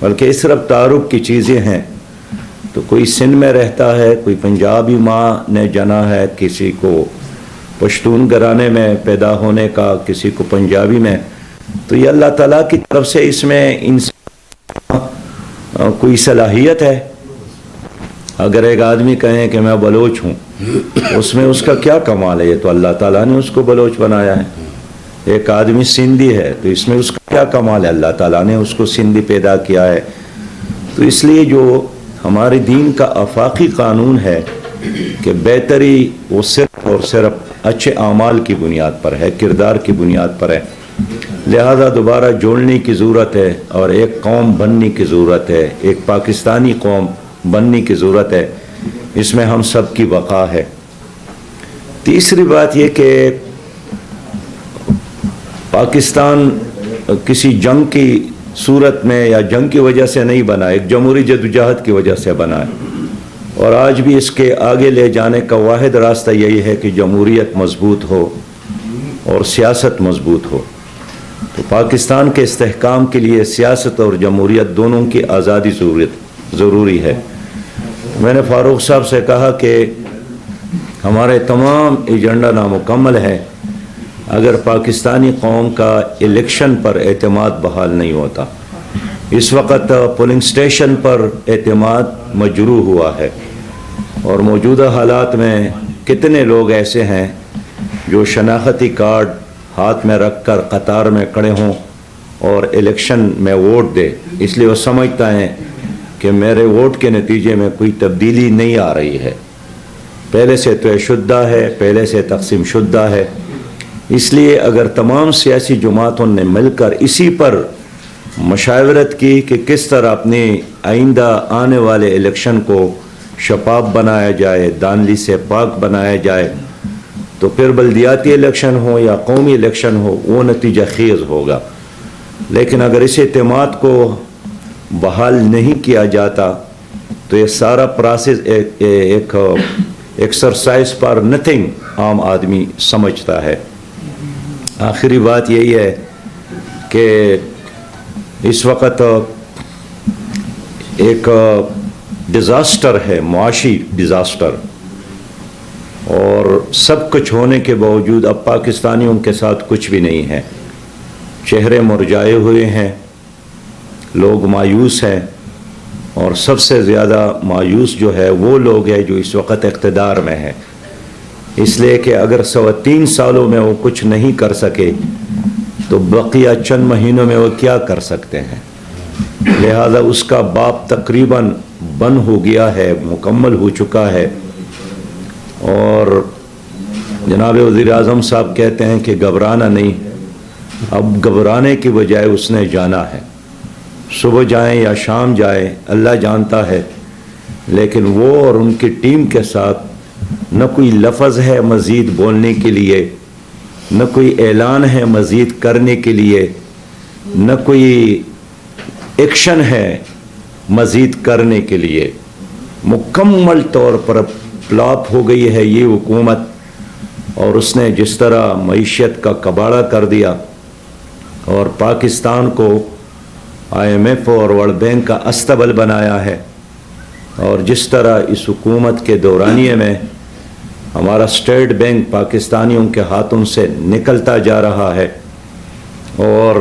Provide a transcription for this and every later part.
بلکہ اس طرف تعارف کی چیزیں ہیں. تو کوئی سندھ میں رہتا ہے, کوئی پنجابی ماں نے جنا ہے, کسی کو پشتون گھرانے میں پیدا ہونے کا, کسی کو پنجابی میں. تو یہ اللہ تعالیٰ کی طرف سے اس میں کوئی صلاحیت ہے. اگر ایک آدمی کہیں کہ میں بلوچ ہوں, اس میں اس کا کیا کمال ہے؟ یہ تو اللہ تعالیٰ نے اس کو بلوچ بنایا ہے. ایک آدمی سندھی ہے تو اس میں اس کا کیا کمال ہے؟ اللہ تعالیٰ نے اس کو سندھی پیدا کیا ہے. تو اس لیے جو ہمارے دین کا آفاقی قانون ہے کہ بہتری وہ صرف اور صرف اچھے اعمال کی بنیاد پر ہے, کردار کی بنیاد پر ہے. لہذا دوبارہ جوڑنے کی ضرورت ہے اور ایک قوم بننے کی ضرورت ہے, ایک پاکستانی قوم بننے کی ضرورت ہے. اس میں ہم سب کی بقا ہے. تیسری بات یہ کہ پاکستان کسی جنگ کی صورت میں یا جنگ کی وجہ سے نہیں بنا, ایک جمہوری جدوجہد کی وجہ سے بنا ہے. اور آج بھی اس کے آگے لے جانے کا واحد راستہ یہی ہے کہ جمہوریت مضبوط ہو اور سیاست مضبوط ہو. تو پاکستان کے استحکام کے لیے سیاست اور جمہوریت دونوں کی آزادی ضروری ہے. میں نے فاروق صاحب سے کہا کہ ہمارے تمام ایجنڈا نامکمل ہے اگر پاکستانی قوم کا الیکشن پر اعتماد بحال نہیں ہوتا. اس وقت پولنگ سٹیشن پر اعتماد مجروح ہوا ہے, اور موجودہ حالات میں کتنے لوگ ایسے ہیں جو شناختی کارڈ ہاتھ میں رکھ کر قطار میں کھڑے ہوں اور الیکشن میں ووٹ دے, اس لیے وہ سمجھتا ہے کہ میرے ووٹ کے نتیجے میں کوئی تبدیلی نہیں آ رہی ہے. پہلے سے طے شدہ ہے, پہلے سے تقسیم شدہ ہے. اس لیے اگر تمام سیاسی جماعتوں نے مل کر اسی پر مشاورت کی کہ کس طرح اپنے آئندہ آنے والے الیکشن کو شفاف بنایا جائے, دانلی سے پاک بنایا جائے, تو پھر بلدیاتی الیکشن ہو یا قومی الیکشن ہو وہ نتیجہ خیز ہوگا. لیکن اگر اس اعتماد کو بحال نہیں کیا جاتا تو یہ سارا پروسیس ایک ایکسرسائز پر نتھنگ عام آدمی سمجھتا ہے. آخری بات یہی ہے کہ اس وقت ایک ڈیزاسٹر ہے, معاشی ڈیزاسٹر, اور سب کچھ ہونے کے باوجود اب پاکستانیوں کے ساتھ کچھ بھی نہیں ہے. چہرے مرجھائے ہوئے ہیں, لوگ مایوس ہیں, اور سب سے زیادہ مایوس جو ہے وہ لوگ ہیں جو اس وقت اقتدار میں ہیں. اس لیے کہ اگر 3 سالوں میں وہ کچھ نہیں کر سکے تو بقیہ چند مہینوں میں وہ کیا کر سکتے ہیں. لہذا اس کا باپ تقریباً بند ہو گیا ہے, مکمل ہو چکا ہے. اور جناب وزیر اعظم صاحب کہتے ہیں کہ گھبرانا نہیں, اب گھبرانے کی بجائے اس نے جانا ہے. صبح جائیں یا شام جائیں اللہ جانتا ہے, لیکن وہ اور ان کی ٹیم کے ساتھ نہ کوئی لفظ ہے مزید بولنے کے لیے, نہ کوئی اعلان ہے مزید کرنے کے لیے, نہ کوئی ایکشن ہے مزید کرنے کے لیے. مکمل طور پر فلاپ ہو گئی ہے یہ حکومت, اور اس نے جس طرح معیشت کا کباڑہ کر دیا اور پاکستان کو IMF اور ورلڈ بینک کا استبل بنایا ہے, اور جس طرح اس حکومت کے دورانیے میں ہمارا اسٹیٹ بینک پاکستانیوں کے ہاتھوں سے نکلتا جا رہا ہے. اور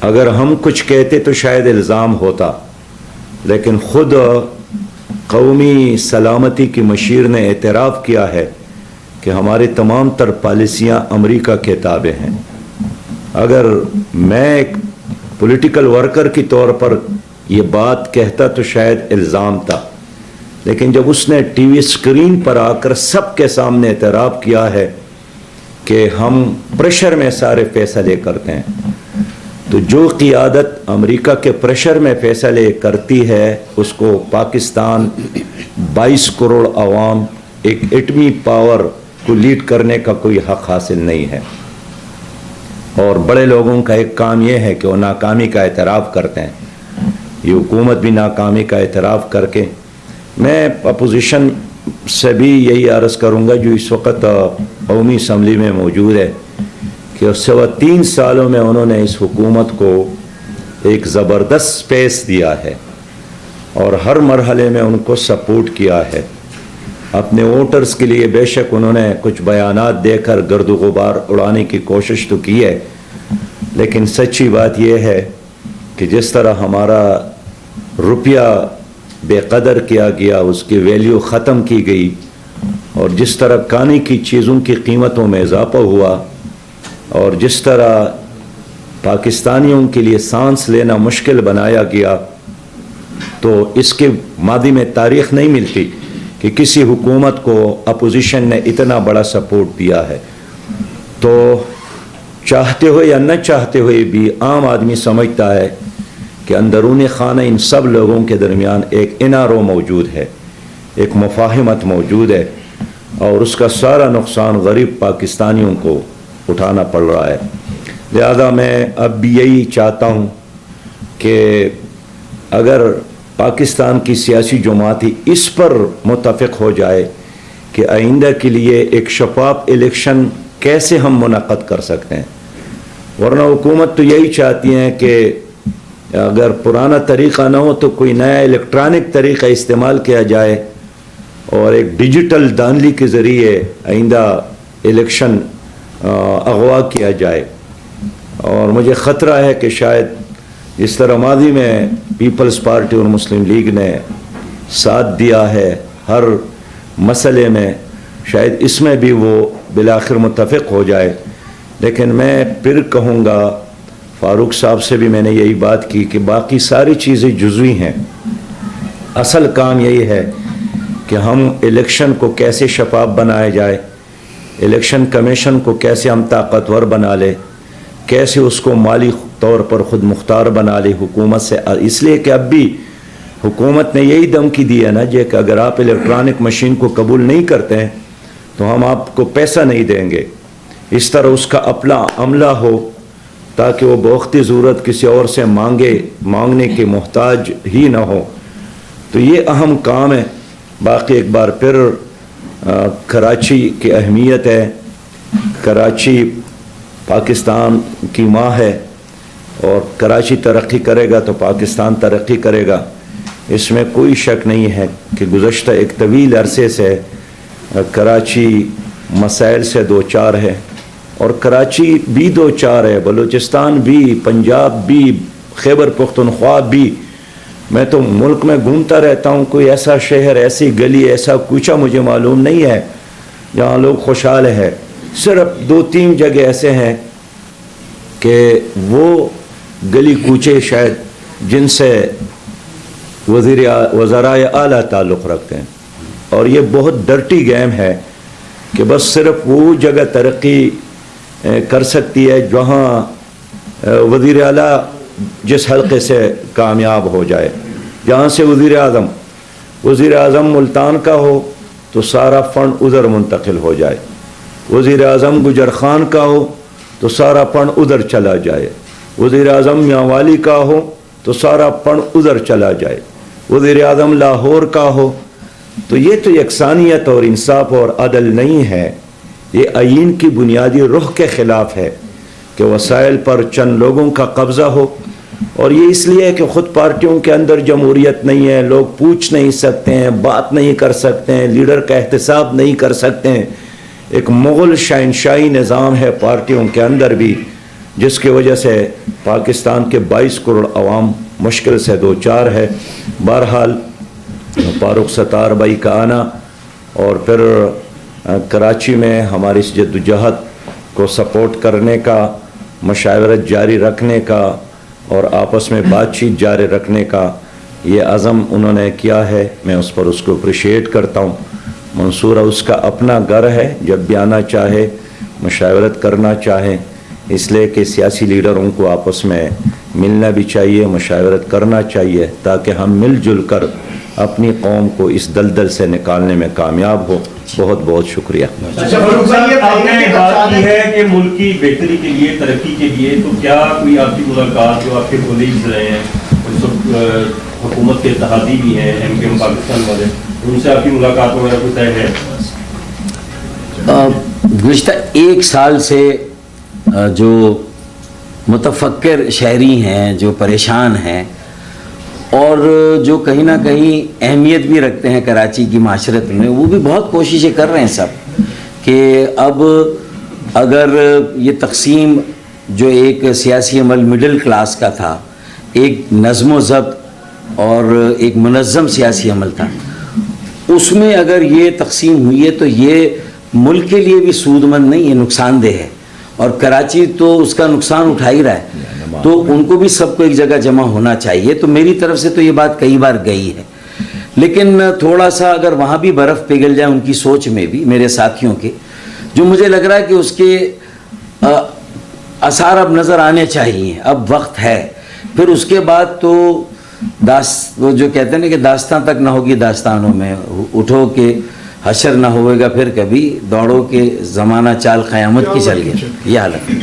اگر ہم کچھ کہتے تو شاید الزام ہوتا, لیکن خود قومی سلامتی کی مشیر نے اعتراف کیا ہے کہ ہماری تمام تر پالیسیاں امریکہ کے تابع ہیں. اگر میں ایک پولیٹیکل ورکر کی طور پر یہ بات کہتا تو شاید الزام تھا, لیکن جب اس نے ٹی وی اسکرین پر آ کر سب کے سامنے اعتراف کیا ہے کہ ہم پریشر میں سارے فیصلے کرتے ہیں, تو جو قیادت امریکہ کے پریشر میں فیصلے کرتی ہے اس کو پاکستان 22 کروڑ عوام ایک ایٹمی پاور کو لیڈ کرنے کا کوئی حق حاصل نہیں ہے. اور بڑے لوگوں کا ایک کام یہ ہے کہ وہ ناکامی کا اعتراف کرتے ہیں. یہ حکومت بھی ناکامی کا اعتراف کر کے, میں اپوزیشن سے بھی یہی عرض کروں گا جو اس وقت قومی اسمبلی میں موجود ہے کہ 3 سالوں میں انہوں نے اس حکومت کو ایک زبردست سپیس دیا ہے اور ہر مرحلے میں ان کو سپورٹ کیا ہے. اپنے ووٹرز کے لیے بے شک انہوں نے کچھ بیانات دے کر گرد و غبار اڑانے کی کوشش تو کی ہے، لیکن سچی بات یہ ہے کہ جس طرح ہمارا روپیہ بے قدر کیا گیا، اس کی ویلیو ختم کی گئی، اور جس طرح کھانے کی چیزوں کی قیمتوں میں اضافہ ہوا، اور جس طرح پاکستانیوں کے لیے سانس لینا مشکل بنایا گیا، تو اس کے ماضی میں تاریخ نہیں ملتی کہ کسی حکومت کو اپوزیشن نے اتنا بڑا سپورٹ دیا ہے. تو چاہتے ہوئے یا نہ چاہتے ہوئے بھی عام آدمی سمجھتا ہے کہ اندرون خانہ ان سب لوگوں کے درمیان ایک انارو موجود ہے، ایک مفاہمت موجود ہے، اور اس کا سارا نقصان غریب پاکستانیوں کو اٹھانا پڑ رہا ہے. لہذا میں اب بھی یہی چاہتا ہوں کہ اگر پاکستان کی سیاسی جماعتیں اس پر متفق ہو جائے کہ آئندہ کے لیے ایک شفاف الیکشن کیسے ہم منعقد کر سکتے ہیں، ورنہ حکومت تو یہی چاہتی ہیں کہ اگر پرانا طریقہ نہ ہو تو کوئی نیا الیکٹرانک طریقہ استعمال کیا جائے اور ایک ڈیجیٹل دھاندلی کے ذریعے آئندہ الیکشن اغوا کیا جائے. اور مجھے خطرہ ہے کہ شاید اس طرح ماضی میں پیپلز پارٹی اور مسلم لیگ نے ساتھ دیا ہے ہر مسئلے میں، شاید اس میں بھی وہ بالآخر متفق ہو جائے. لیکن میں پھر کہوں گا، فاروق صاحب سے بھی میں نے یہی بات کی کہ باقی ساری چیزیں جزوی ہیں، اصل کام یہی ہے کہ ہم الیکشن کو کیسے شفاف بنایا جائے، الیکشن کمیشن کو کیسے ہم طاقتور بنا لے، کیسے اس کو مالی طور پر خود مختار بنا لے حکومت سے. اس لیے کہ اب بھی حکومت نے یہی دھمکی دی ہے نا جی کہ اگر آپ الیکٹرانک مشین کو قبول نہیں کرتے ہیں تو ہم آپ کو پیسہ نہیں دیں گے. اس طرح اس کا اپنا عملہ ہو تاکہ وہ بوقتی ضرورت کسی اور سے مانگنے کے محتاج ہی نہ ہو. تو یہ اہم کام ہے. باقی ایک بار پھر کراچی کی اہمیت ہے. کراچی پاکستان کی ماں ہے، اور کراچی ترقی کرے گا تو پاکستان ترقی کرے گا، اس میں کوئی شک نہیں ہے. کہ گزشتہ ایک طویل عرصے سے کراچی مسائل سے دو چار ہے، اور کراچی بھی دو چار ہے، بلوچستان بھی، پنجاب بھی، خیبر پختونخوا بھی. میں تو ملک میں گھومتا رہتا ہوں، کوئی ایسا شہر، ایسی گلی، ایسا کوچہ مجھے معلوم نہیں ہے جہاں لوگ خوشحال ہیں. صرف 2-3 جگہ ایسے ہیں کہ وہ گلی کوچے شاید جن سے وزرائے اعلیٰ تعلق رکھتے ہیں، اور یہ بہت ڈرٹی گیم ہے کہ بس صرف وہ جگہ ترقی کر سکتی ہے جہاں وزیر اعلیٰ جس حلقے سے کامیاب ہو جائے. جہاں سے وزیر اعظم ملتان کا ہو تو سارا فنڈ ادھر منتقل ہو جائے، وزیر اعظم گجر خان کا ہو تو سارا فنڈ ادھر چلا جائے، وزیر اعظم میانوالی کا ہو تو سارا فنڈ ادھر چلا جائے، وزیر اعظم لاہور کا ہو. تو یہ تو یکسانیت اور انصاف اور عدل نہیں ہے، یہ آئین کی بنیادی روح کے خلاف ہے کہ وسائل پر چند لوگوں کا قبضہ ہو. اور یہ اس لیے کہ خود پارٹیوں کے اندر جمہوریت نہیں ہے، لوگ پوچھ نہیں سکتے ہیں، بات نہیں کر سکتے ہیں، لیڈر کا احتساب نہیں کر سکتے ہیں. ایک مغل شہنشاہی نظام ہے پارٹیوں کے اندر بھی، جس کی وجہ سے پاکستان کے 22 کروڑ عوام مشکل سے دو چار ہے. بہرحال فاروق ستار بھائی کا آنا اور پھر کراچی میں ہماری اس جدوجہد کو سپورٹ کرنے کا، مشاورت جاری رکھنے کا اور آپس میں بات چیت جاری رکھنے کا یہ عزم انہوں نے کیا ہے، میں اس پر اس کو اپریشیٹ کرتا ہوں. منصورہ اس کا اپنا گھر ہے، جب بھی آنا چاہے مشاورت کرنا چاہے، اس لیے کہ سیاسی لیڈروں کو آپس میں ملنا بھی چاہیے، مشاورت کرنا چاہیے تاکہ ہم مل جل کر اپنی قوم کو اس دلدل سے نکالنے میں کامیاب ہو. بہت بہت شکریہ. اچھا فاروق صاحب، آپ نے بات کی ہے کہ ملک کی بہتری کے لیے، ترقی کے لیے، تو کیا کوئی آپ کی ملاقات جو آپ کے کولیگز رہے ہیں، حکومت کے اتحادی بھی ہیں، ایم کیو ایم پاکستان والے، ان سے آپ کی ملاقات وغیرہ کوئی طے ہے؟ گزشتہ 1 سال سے جو متفکر شہری ہیں جو پریشان ہیں اور جو کہیں نہ کہیں اہمیت بھی رکھتے ہیں کراچی کی معاشرت میں، وہ بھی بہت کوششیں کر رہے ہیں سب کہ اب اگر یہ تقسیم جو ایک سیاسی عمل مڈل کلاس کا تھا، ایک نظم و ضبط اور ایک منظم سیاسی عمل تھا، اس میں اگر یہ تقسیم ہوئی ہے تو یہ ملک کے لیے بھی سود مند نہیں، یہ نقصان دہ ہے، اور کراچی تو اس کا نقصان اٹھا ہی رہا ہے، تو ان کو بھی سب کو ایک جگہ جمع ہونا چاہیے۔ تو میری طرف سے تو یہ بات کئی بار گئی ہے، لیکن تھوڑا سا اگر وہاں بھی برف پگھل جائے ان کی سوچ میں بھی، میرے ساتھیوں کے، جو مجھے لگ رہا ہے کہ اس کے آثار اب نظر آنے چاہیے، اب وقت ہے۔ پھر اس کے بعد تو وہ جو کہتے ہیں نا کہ داستان تک نہ ہوگی داستانوں میں، اٹھو کہ حشر نہ ہوئے گا پھر کبھی، دوڑو کہ زمانہ چال قیامت کی چل گیا، یہ حالت ہے۔